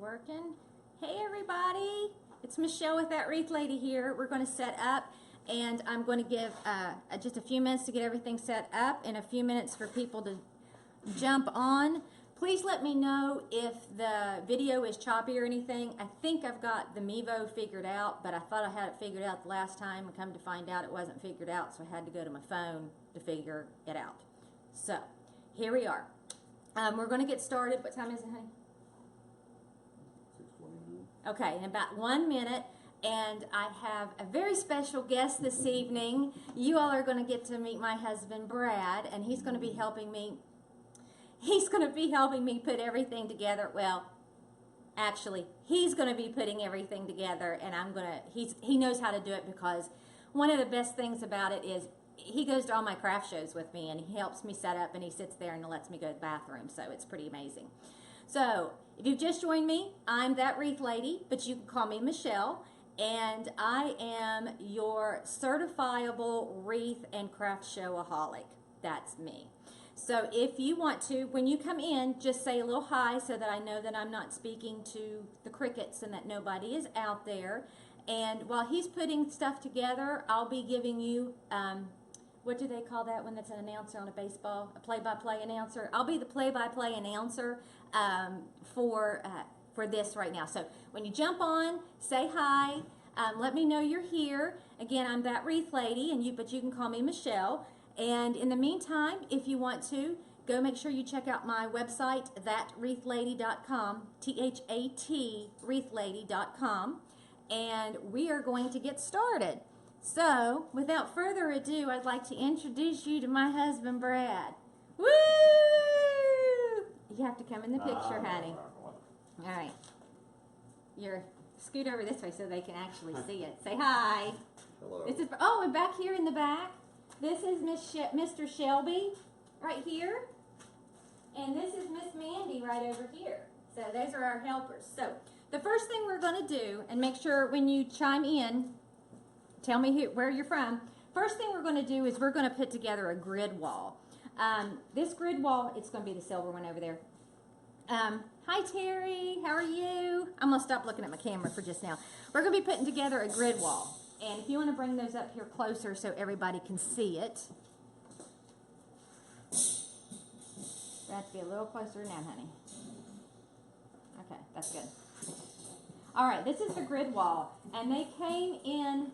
working? Hey everybody, it's Michelle with That Wreath Lady here. We're going to set up, and I'm going to give just a few minutes to get everything set up and a few minutes for people to jump on. Please let me know if the video is choppy or anything. I think I've got the Mevo figured out, but I thought I had it figured out the last time, and come to find out it wasn't figured out, so I had to go to my phone to figure it out. So, here we are. We're going to get started. What time is it, honey? 6:29. Okay, in about 1 minute, and I have a very special guest this evening. You all are going to get to meet my husband, Brad, and he's going to be helping me. He's going to be helping me put everything together. Well, actually, he's going to be putting everything together, and he knows how to do it, because one of the best things about it is he goes to all my craft shows with me, and he helps me set up, and he sits there and lets me go to the bathroom, so it's pretty amazing. So, if you've just joined me, I'm That Wreath Lady, but you can call me Michelle, and I am your certifiable wreath and craft show-aholic. That's me. So if you want to, when you come in, just say a little hi so that I know that I'm not speaking to the crickets and that nobody is out there. And while he's putting stuff together, I'll be giving you, what do they call that when it's an announcer on a baseball? A play-by-play announcer? I'll be the play-by-play announcer for this right now. So when you jump on, say hi. Let me know you're here. Again, I'm That Wreath Lady, but you can call me Michelle. And in the meantime, if you want to, go make sure you check out my website, thatwreathlady.com, T-H-A-T, wreathlady.com, and we are going to get started. So, without further ado, I'd like to introduce you to my husband, Brad. Woo! You have to come in the picture, honey. All right. Scoot over this way so they can actually see it. Say hi. Hello. And back here in the back, this is Mr. Shelby right here, and this is Miss Mandy right over here. So those are our helpers. So the first thing we're going to do, and make sure when you chime in, tell me where you're from. First thing we're going to do is we're going to put together a grid wall. This grid wall, it's going to be the silver one over there. Hi Terry, how are you? I'm going to stop looking at my camera for just now. We're going to be putting together a grid wall. And if you want to bring those up here closer so everybody can see it. You have to be a little closer now, honey. Okay, that's good. All right, this is the grid wall. And they came in,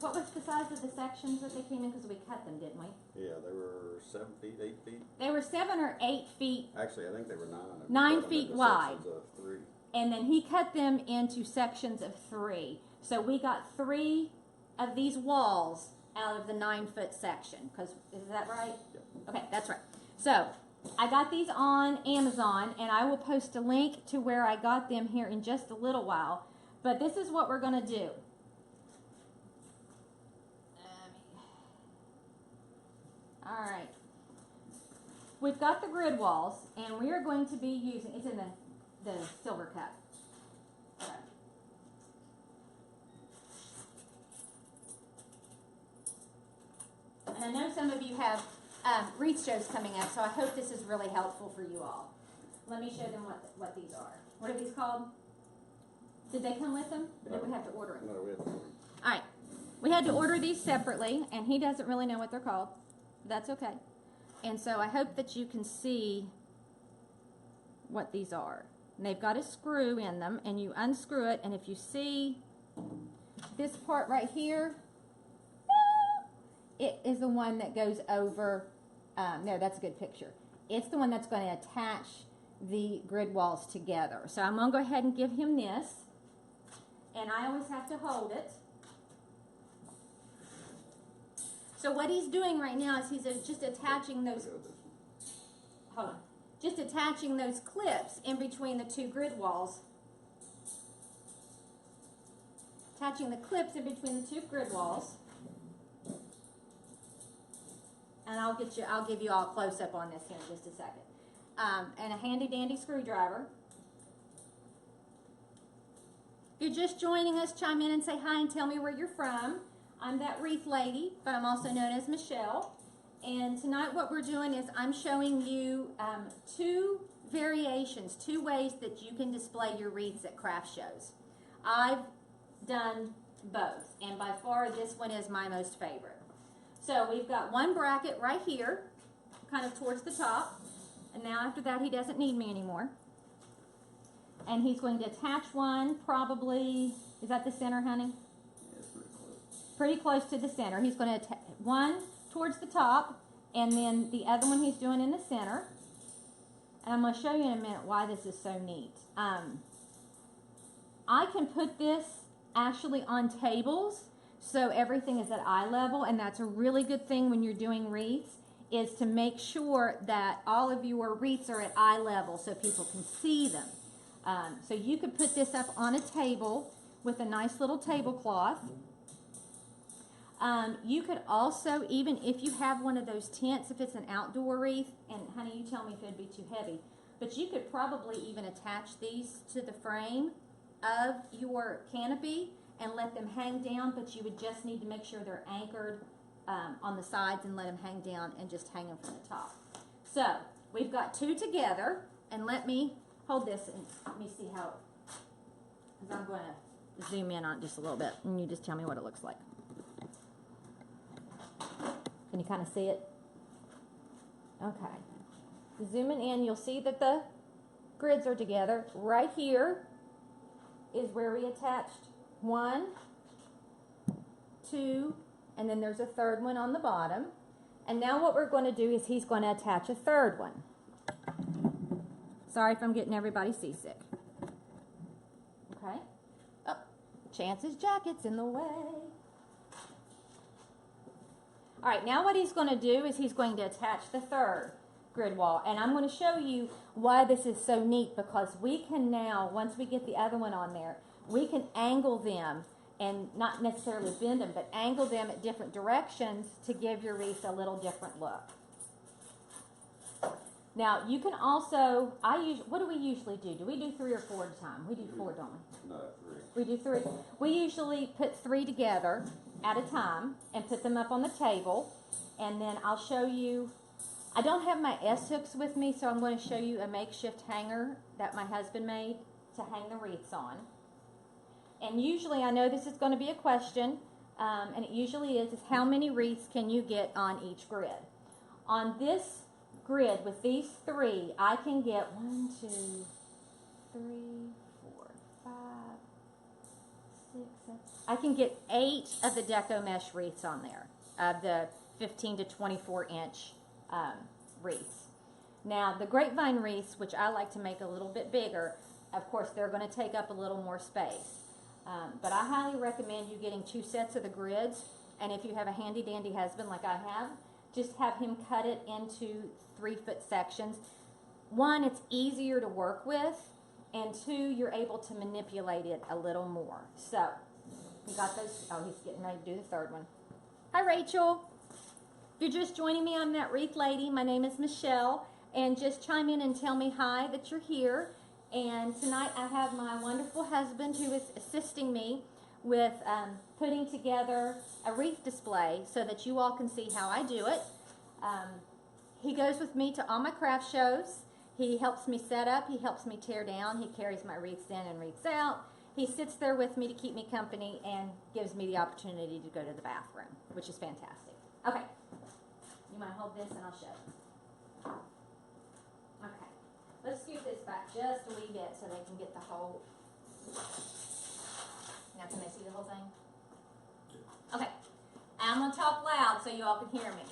what was the size of the sections that they came in? Because we cut them, didn't we? Yeah, they were 7 feet, 8 feet. They were 7 or 8 feet. Actually, I think they were 9. 9 feet wide. Sections of 3. And then he cut them into sections of 3. So we got 3 of these walls out of the 9-foot section. Is that right? Yep. Okay, that's right. So I got these on Amazon, and I will post a link to where I got them here in just a little while. But this is what we're going to do. All right. We've got the grid walls, and we are going to be using, it's in the silver cup. Okay. And I know some of you have wreath shows coming up, so I hope this is really helpful for you all. Let me show them what these are. What are these called? Did they come with them? Or did we have to order them? No, we had to order. All right. We had to order these separately, and he doesn't really know what they're called. That's okay. And so I hope that you can see what these are. And they've got a screw in them, and you unscrew it, and if you see this part right here, it is the one that goes over, no, that's a good picture. It's the one that's going to attach the grid walls together. So I'm going to go ahead and give him this, and I always have to hold it. So what he's doing right now is he's just attaching those, hold on, just attaching those clips in between the 2 grid walls. Attaching the clips in between the 2 grid walls. And I'll give you all a close-up on this here in just a second. And a handy-dandy screwdriver. If you're just joining us, chime in and say hi and tell me where you're from. I'm That Wreath Lady, but I'm also known as Michelle. And tonight what we're doing is I'm showing you 2 variations, 2 ways that you can display your wreaths at craft shows. I've done both, and by far this one is my most favorite. So we've got one bracket right here, kind of towards the top, and now after that he doesn't need me anymore. And he's going to attach one, probably, is that the center, honey? Yeah, it's pretty close. Pretty close to the center. He's going to attach one towards the top, and then the other one he's doing in the center. And I'm going to show you in a minute why this is so neat. I can put this actually on tables, so everything is at eye level, and that's a really good thing when you're doing wreaths, is to make sure that all of your wreaths are at eye level so people can see them. So you could put this up on a table with a nice little tablecloth. You could also, even if you have one of those tents, if it's an outdoor wreath, and honey, you tell me if it'd be too heavy, but you could probably even attach these to the frame of your canopy and let them hang down, but you would just need to make sure they're anchored on the sides and let them hang down and just hang them from the top. So we've got 2 together, and let me hold this and let me see how, because I'm going to zoom in on it just a little bit, and you just tell me what it looks like. Can you kind of see it? Okay. Zooming in, you'll see that the grids are together. Right here is where we attached 1, 2, and then there's a 3rd one on the bottom. And now what we're going to do is he's going to attach a 3rd one. Sorry if I'm getting everybody seasick. Okay. Oh, Chance's jacket's in the way. All right, now what he's going to do is he's going to attach the 3rd grid wall. And I'm going to show you why this is so neat, because we can now, once we get the other one on there, we can angle them, and not necessarily bend them, but angle them at different directions to give your wreath a little different look. Now, you can also, what do we usually do? Do we do 3 or 4 at a time? We do 4, don't we? No, 3. We do 3. We usually put 3 together at a time and put them up on the table, and then I'll show you. I don't have my S-hooks with me, so I'm going to show you a makeshift hanger that my husband made to hang the wreaths on. And usually, I know this is going to be a question, and it usually is how many wreaths can you get on each grid? On this grid with these 3, I can get 1, 2, 3, 4, 5, 6, 7. I can get 8 of the deco mesh wreaths on there, of the 15 to 24 inch wreaths. Now the grapevine wreaths, which I like to make a little bit bigger, of course they're going to take up a little more space. But I highly recommend you getting 2 sets of the grids, and if you have a handy dandy husband like I have, just have him cut it into 3-foot sections. 1, it's easier to work with, and 2, you're able to manipulate it a little more. So, you got those. Oh, he's getting ready to do the 3rd one. Hi, Rachel. If you're just joining me, I'm that wreath lady. My name is Michelle, and just chime in and tell me hi that you're here. And tonight I have my wonderful husband who is assisting me with putting together a wreath display so that you all can see how I do it. He goes with me to all my craft shows. He helps me set up. He helps me tear down. He carries my wreaths in and wreaths out. He sits there with me to keep me company and gives me the opportunity to go to the bathroom, which is fantastic. Okay. You might hold this and I'll show you. Okay. Let's scoot this back just a wee bit so they can get the whole. Now can they see the whole thing? Okay. I'm going to talk loud so you all can hear me.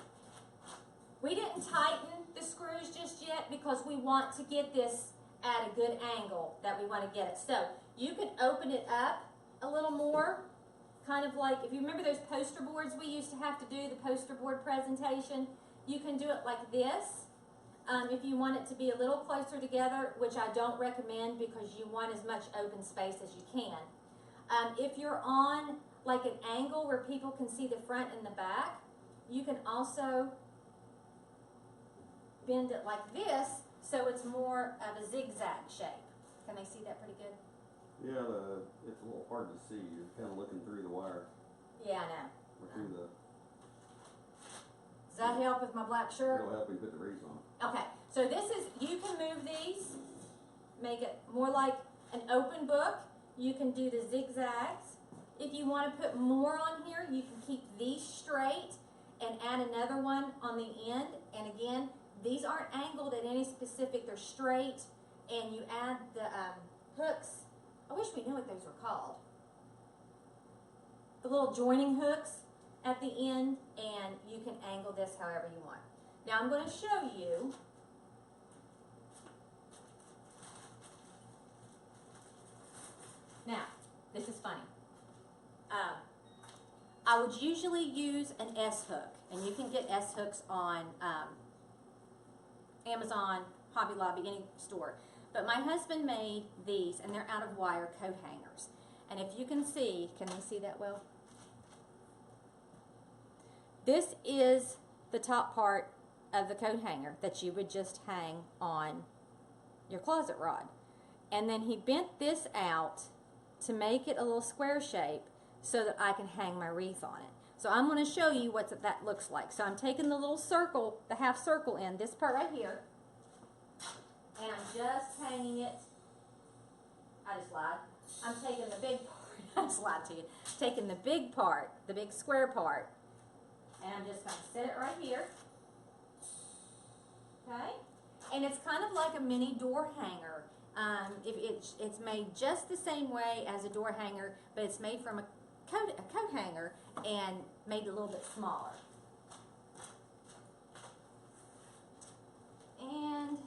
We didn't tighten the screws just yet because we want to get this at a good angle that we want to get it. So you can open it up a little more, kind of like, if you remember those poster boards we used to have to do, the poster board presentation, you can do it like this. If you want it to be a little closer together, which I don't recommend because you want as much open space as you can. If you're on like an angle where people can see the front and the back, you can also bend it like this so it's more of a zigzag shape. Can they see that pretty good? Yeah, it's a little hard to see. You're kind of looking through the wire. Yeah, I know. Or through the. Does that help with my black shirt? It'll help you put the wreaths on. Okay, So this is, you can move these, make it more like an open book. You can do the zigzags. If you want to put more on here, you can keep these straight and add another one on the end. And again, these aren't angled at any specific, they're straight. And you add the hooks. I wish we knew what those were called. The little joining hooks at the end, and you can angle this however you want. Now I'm going to show you now. This is funny. I would usually use an S hook, and you can get S hooks on Amazon, Hobby Lobby, any store. But my husband made these, and they're out of wire coat hangers. And if you can see, can they see that well? This is the top part of the coat hanger that you would just hang on your closet rod. And then he bent this out to make it a little square shape so that I can hang my wreath on it. So I'm going to show you what that looks like. So I'm taking the little circle, the half circle in, this part right here, and I'm just hanging it. I just lied. I'm taking the big part. I just lied to you. Taking the big part, the big square part, and I'm just going to set it right here. Okay? And it's kind of like a mini door hanger. It's made just the same way as a door hanger, but it's made from a coat hanger and made a little bit smaller. And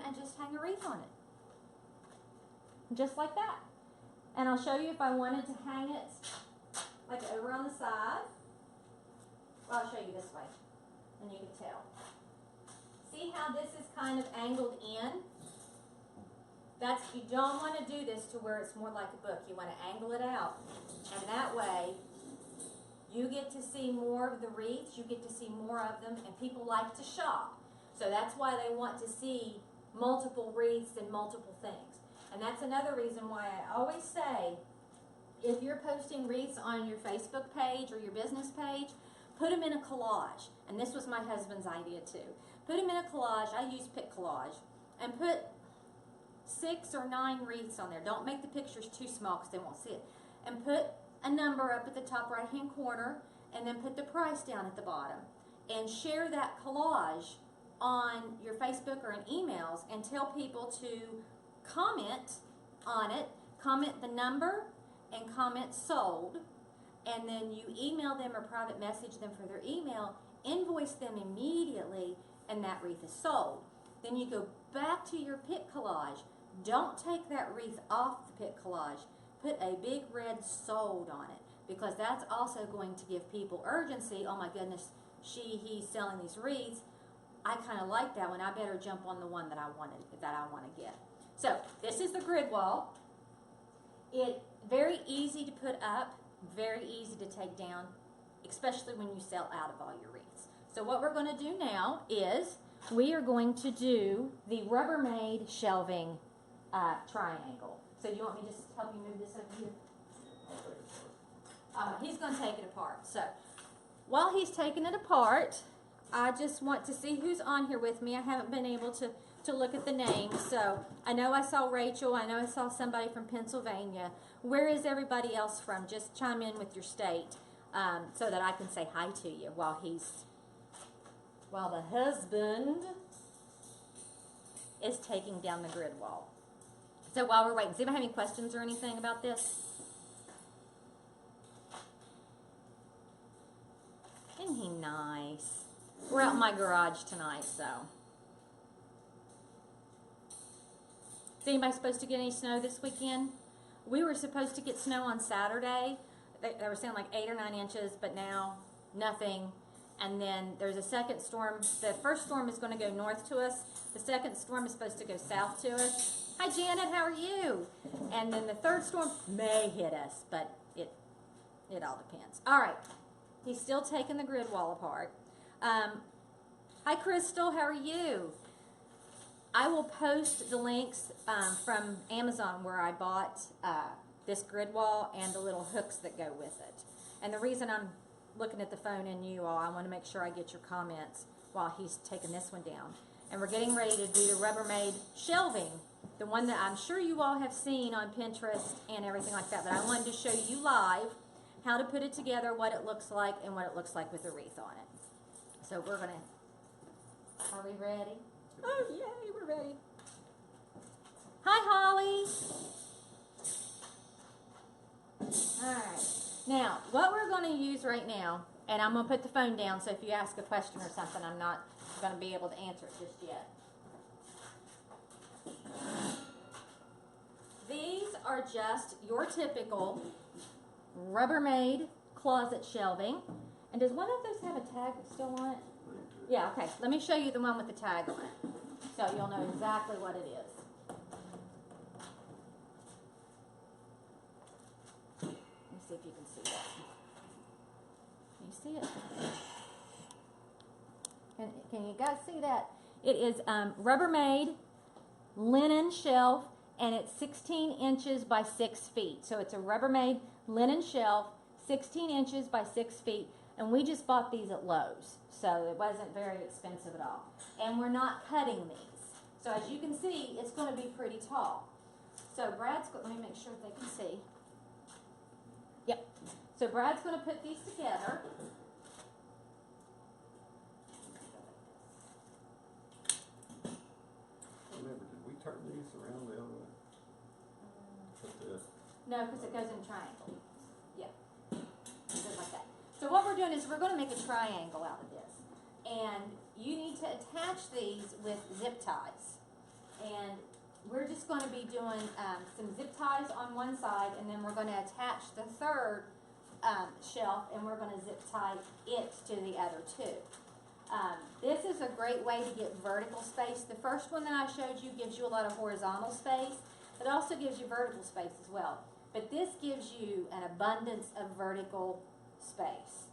I just hang a wreath on it. Just like that. And I'll show you if I wanted to hang it like over on the side. Well, I'll show you this way, and you can tell. See how this is kind of angled in? You don't want to do this to where it's more like a book. You want to angle it out. And that way, you get to see more of the wreaths, you get to see more of them, and people like to shop. So that's why they want to see multiple wreaths and multiple things. And that's another reason why I always say, if you're posting wreaths on your Facebook page or your business page, put them in a collage. And this was my husband's idea too. Put them in a collage. I use Pic Collage. And put 6 or 9 wreaths on there. Don't make the pictures too small because they won't see it. And put a number up at the top right hand corner, and then put the price down at the bottom. And share that collage on your Facebook or in emails, and tell people to comment on it, comment the number, and comment sold, and then you email them or private message them for their email, invoice them immediately, and that wreath is sold. Then you go back to your Pic Collage. Don't take that wreath off the Pic Collage. Put a big red sold on it, because that's also going to give people urgency. Oh my goodness, he's selling these wreaths. I kind of like that one. I better jump on the one that I want to get. So this is the grid wall. It's very easy to put up, very easy to take down, especially when you sell out of all your wreaths. So what we're going to do now is we are going to do the Rubbermaid shelving triangle. So you want me to just help you move this over here? He's going to take it apart. So while he's taking it apart, I just want to see who's on here with me. I haven't been able to look at the names. So I know I saw Rachel. I know I saw somebody from Pennsylvania. Where is everybody else from? Just chime in with your state so that I can say hi to you while the husband is taking down the grid wall. So while we're waiting, does anybody have any questions or anything about this? Isn't he nice? We're out in my garage tonight, so. Is anybody supposed to get any snow this weekend? We were supposed to get snow on Saturday. They were saying like 8 or 9 inches, but now nothing. And then there's a second storm. The first storm is going to go north to us. The second storm is supposed to go south to us. Hi, Janet, how are you? And then the third storm may hit us, but it all depends. All right, he's still taking the grid wall apart. Hi, Crystal, how are you? I will post the links from Amazon where I bought this grid wall and the little hooks that go with it. And the reason I'm looking at the phone and you all, I want to make sure I get your comments while he's taking this one down. And we're getting ready to do the Rubbermaid shelving, the one that I'm sure you all have seen on Pinterest and everything like that. But I wanted to show you live how to put it together, what it looks like, and what it looks like with the wreath on it. So we're going to, are we ready? Oh, yay, we're ready. Hi, Holly. All right. Now, what we're going to use right now, and I'm going to put the phone down, so if you ask a question or something, I'm not going to be able to answer it just yet. These are just your typical Rubbermaid closet shelving. And does one of those have a tag still on it? Yeah, okay. Let me show you the one with the tag on it, so you'll know exactly what it is. Let me see if you can see that. Can you see it? Can you guys see that? It is Rubbermaid linen shelf, and it's 16 inches by 6 feet. So it's a Rubbermaid linen shelf, 16 inches by 6 feet. And we just bought these at Lowe's, so it wasn't very expensive at all. And we're not cutting these. So as you can see, it's going to be pretty tall. So Brad's going, let me make sure they can see. Yep. So Brad's going to put these together. Remember, did we turn these around the other way? Put this. No, because it goes in a triangle. Yeah. It goes like that. So what we're doing is we're going to make a triangle out of this. And you need to attach these with zip ties. And we're just going to be doing some zip ties on one side, and then we're going to attach the third shelf, and we're going to zip tie it to the other two. This is a great way to get vertical space. The first one that I showed you gives you a lot of horizontal space. It also gives you vertical space as well. But this gives you an abundance of vertical space.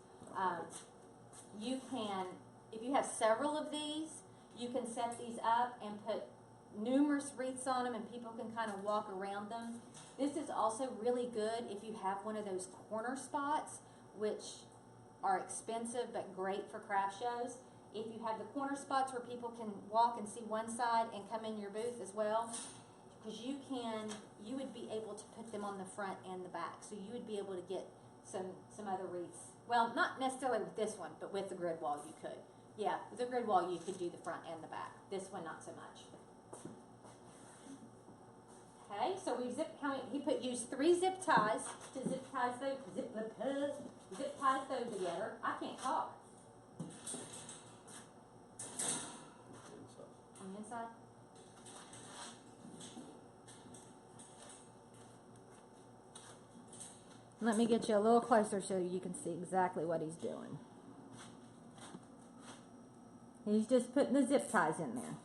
You can, if you have several of these, you can set these up and put numerous wreaths on them, and people can kind of walk around them. This is also really good if you have one of those corner spots, which are expensive but great for craft shows. If you have the corner spots where people can walk and see one side and come in your booth as well, because you would be able to put them on the front and the back, so you would be able to get some other wreaths. Well, not necessarily with this one, but with the grid wall you could. Yeah, with the grid wall you could do the front and the back. This one not so much. Okay, so we used 3 zip ties to zip ties those together. I can't talk. On the inside. Let me get you a little closer so you can see exactly what he's doing. He's just putting the zip ties in there.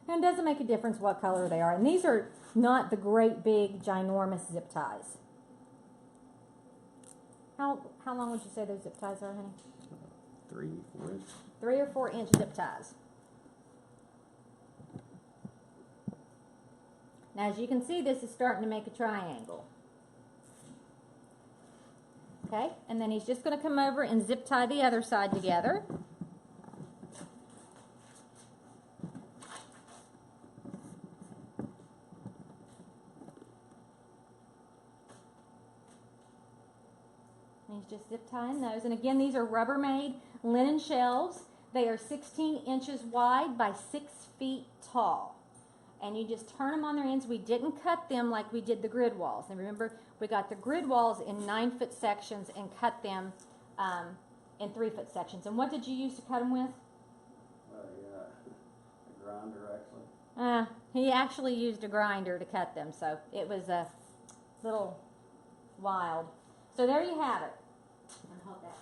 And it doesn't make a difference what color they are. And these are not the great big ginormous zip ties. How long would you say those zip ties are, honey? 3, 4 inches. 3 or 4 inch zip ties. Now, as you can see, this is starting to make a triangle. Okay, and then he's just going to come over and zip tie the other side together. And he's just zip tying those. And again, these are Rubbermaid linen shelves. They are 16 inches wide by 6 feet tall. And you just turn them on their ends. We didn't cut them like we did the grid walls. And remember, we got the grid walls in 9-foot sections and cut them in 3-foot sections. And what did you use to cut them with? A grinder, actually. He actually used a grinder to cut them, so it was a little wild. So there you have it. And hold that.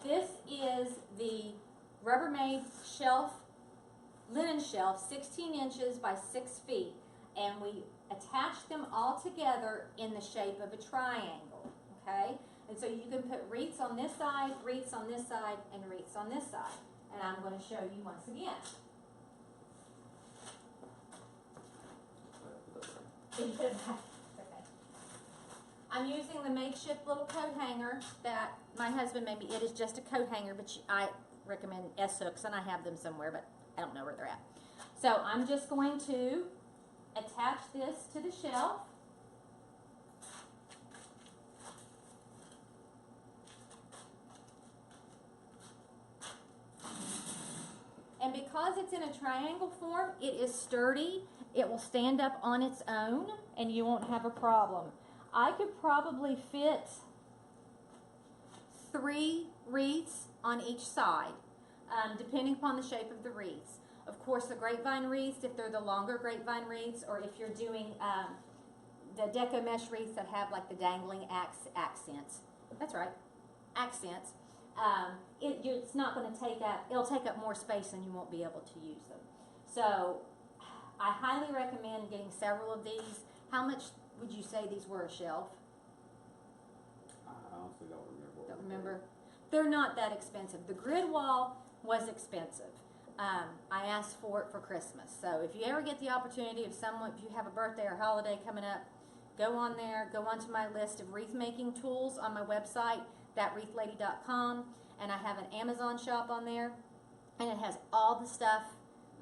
This is the Rubbermaid shelf, linen shelf, 16 inches by 6 feet, and we attach them all together in the shape of a triangle, okay? And so you can put wreaths on this side, wreaths on this side, and wreaths on this side. And I'm going to show you once again. You put it back. Okay. I'm using the makeshift little coat hanger that my husband made me. It is just a coat hanger, but I recommend S-hooks, and I have them somewhere, but I don't know where they're at. So I'm just going to attach this to the shelf. And because it's in a triangle form, it is sturdy. It will stand up on its own, and you won't have a problem. I could probably fit 3 wreaths on each side, depending upon the shape of the wreaths. Of course, the grapevine wreaths, if they're the longer grapevine wreaths, or if you're doing the deco mesh wreaths that have like the dangling accents. That's right, accents. It's not going to take up, it'll take up more space and you won't be able to use them. So I highly recommend getting several of these. How much would you say these were a shelf? I honestly don't remember. Don't remember? They're not that expensive. The grid wall was expensive. I asked for it for Christmas. So if you ever get the opportunity of someone, if you have a birthday or holiday coming up, go on there, go onto my list of wreath making tools on my website, thatwreathlady.com, and I have an Amazon shop on there, and it has all the stuff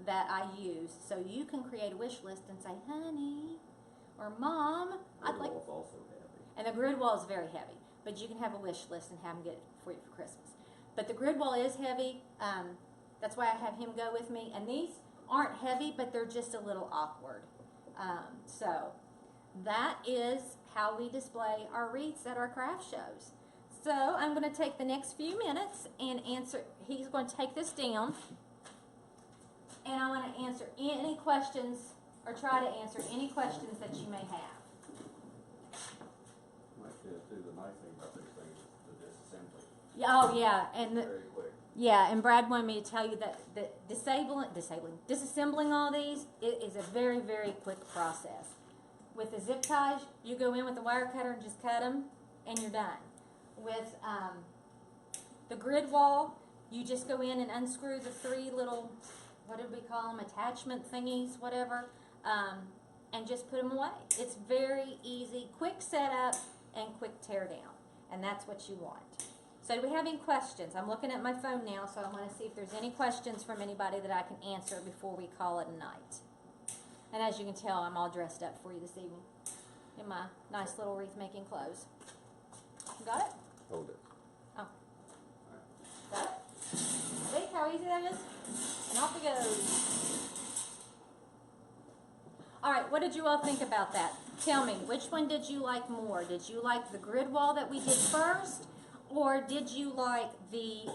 that I use. So you can create a wish list and say, honey, or mom, I'd like. Grid wall's also heavy. And the grid wall is very heavy, but you can have a wish list and have them get it for you for Christmas. But the grid wall is heavy. That's why I have him go with me. And these aren't heavy, but they're just a little awkward. So that is how we display our wreaths at our craft shows. So I'm going to take the next few minutes and answer. He's going to take this down, and I want to answer any questions, or try to answer any questions that you may have. Too, the nice thing about this thing is the disassembly. Yeah, oh yeah, and Very quick. yeah, and Brad wanted me to tell you that disassembling all these, it is a very, very quick process. With the zip ties, you go in with the wire cutter and just cut them, and you're done. With the grid wall, you just go in and unscrew the 3 little, what did we call them, attachment thingies, whatever, and just put them away. It's very easy, quick setup, and quick tear down, and that's what you want. So do we have any questions? I'm looking at my phone now, so I want to see if there's any questions from anybody that I can answer before we call it a night. And as you can tell, I'm all dressed up for you this evening in my nice little wreath making clothes. Got it? Hold it. Oh. Got it? See how easy that is? And off it goes. All right, what did you all think about that? Tell me, which one did you like more? Did you like the grid wall that we did first, or did you like the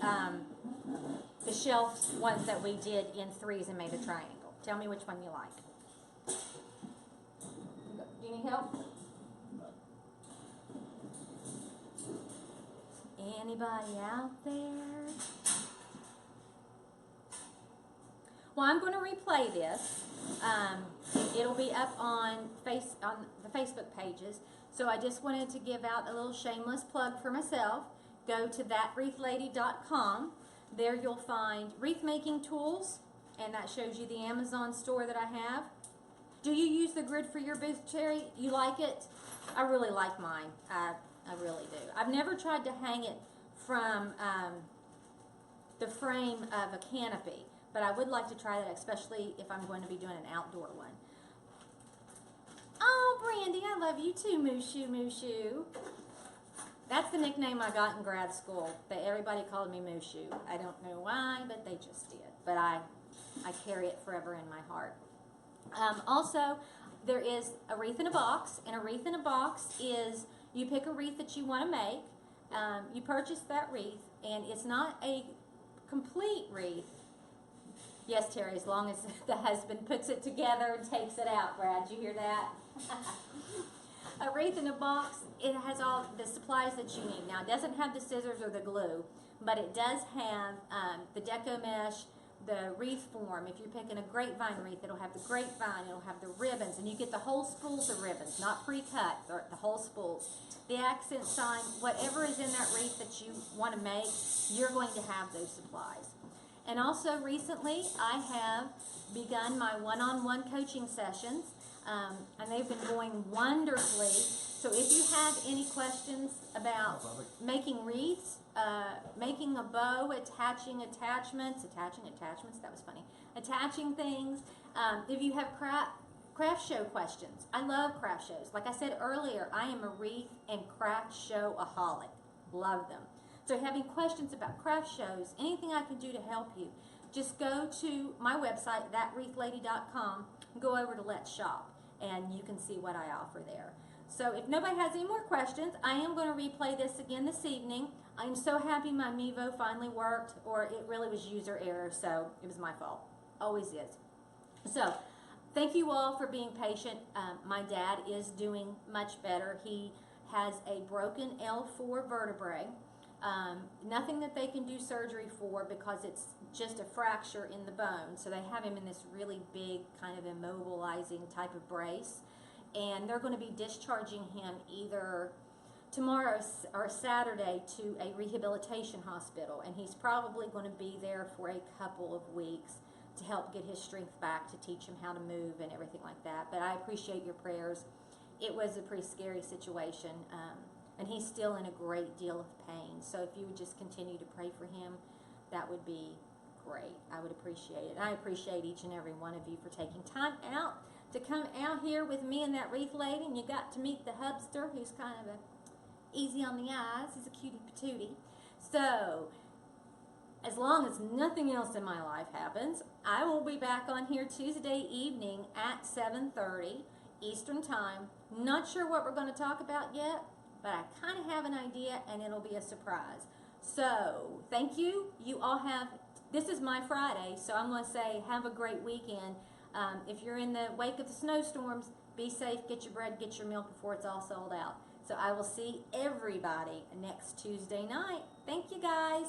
shelf ones that we did in 3s and made a triangle? Tell me which one you like. Do you need help? Anybody out there? Well, I'm going to replay this. It'll be up on the Facebook pages. So I just wanted to give out a little shameless plug for myself. Go to thatwreathlady.com. There you'll find wreath making tools, and that shows you the Amazon store that I have. Do you use the grid for your booth, Terry? You like it? I really like mine. I really do. I've never tried to hang it from the frame of a canopy, but I would like to try that, especially if I'm going to be doing an outdoor one. Oh, Brandy, I love you too, Mooshu, Mooshu. That's the nickname I got in grad school. Everybody called me Mooshu. I don't know why, but they just did. But I carry it forever in my heart. Also, there is a wreath in a box, and a wreath in a box is you pick a wreath that you want to make, you purchase that wreath, and it's not a complete wreath. Yes, Terry, as long as the husband puts it together and takes it out, Brad. Did you hear that? A wreath in a box, it has all the supplies that you need. Now, it doesn't have the scissors or the glue, but it does have the deco mesh, the wreath form. If you're picking a grapevine wreath, it'll have the grapevine, it'll have the ribbons, and you get the whole spools of ribbons, not pre-cut, the whole spools. The accent sign, whatever is in that wreath that you want to make, you're going to have those supplies. And also recently, I have begun my one-on-one coaching sessions. and they've been going wonderfully. So if you have any questions about making wreaths, making a bow, attaching attachments, that was funny, attaching things, if you have craft show questions, I love craft shows. Like I said earlier, I am a wreath and craft show-aholic. Love them. So having questions about craft shows, anything I can do to help you, just go to my website, thatwreathlady.com, and go over to Let's Shop, and you can see what I offer there. So if nobody has any more questions, I am going to replay this again this evening. I'm so happy my Mevo finally worked, or it really was user error, so it was my fault. Always is. So thank you all for being patient. My dad is doing much better. He has a broken L4 vertebrae. Nothing that they can do surgery for because it's just a fracture in the bone. So they have him in this really big kind of immobilizing type of brace. And they're going to be discharging him either tomorrow or Saturday to a rehabilitation hospital. And he's probably going to be there for a couple of weeks to help get his strength back, to teach him how to move and everything like that. But I appreciate your prayers. It was a pretty scary situation. And he's still in a great deal of pain. So if you would just continue to pray for him, that would be great. I would appreciate it. And I appreciate each and every one of you for taking time out to come out here with me and that wreath lady. And you got to meet the hubster, who's kind of easy on the eyes. He's a cutie patootie. So as long as nothing else in my life happens, I will be back on here Tuesday evening at 7:30 Eastern Time. Not sure what we're going to talk about yet, but I kind of have an idea, and it'll be a surprise. So thank you. You all have, this is my Friday, so I'm going to say have a great weekend. If you're in the wake of the snowstorms, be safe, get your bread, get your milk before it's all sold out. So I will see everybody next Tuesday night. Thank you, guys.